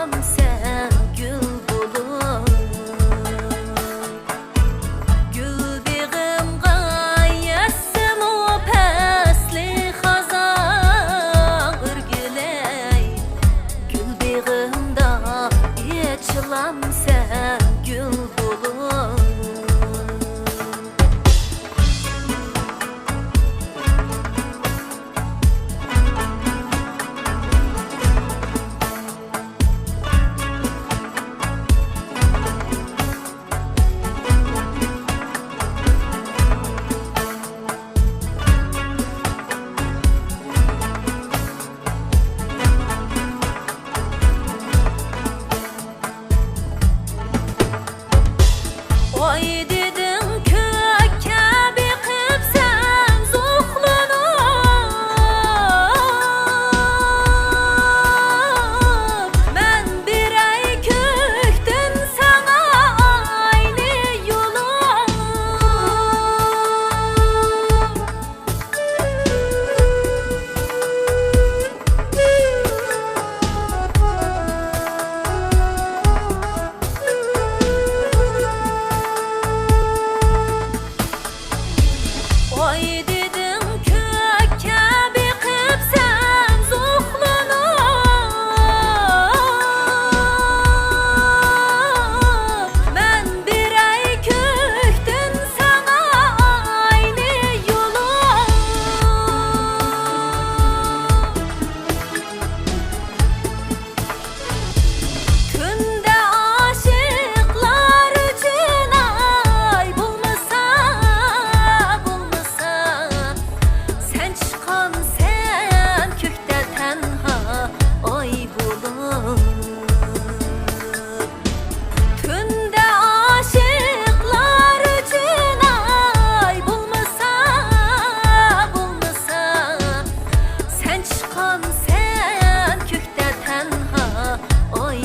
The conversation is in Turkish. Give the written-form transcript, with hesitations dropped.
çılam sen gül bulur. Gül biğim gayyasım o pesli hazar güley. Gül biğim da çılam sen gül bulur. Oy dedim köke bıkıp sen zuhlanıp, ben bir ay köktün sana aynı yolum. Oy dedim köke bıkıp sen zuhlanıp, ben bir ay köktün sana aynı yolum. Tünde aşıklar üçün ay bulmasa, sen çıkan sen kökte tenha oy bulup. Tünde aşıklar üçün ay bulmasa, sen çıkan sen kökte tenha oy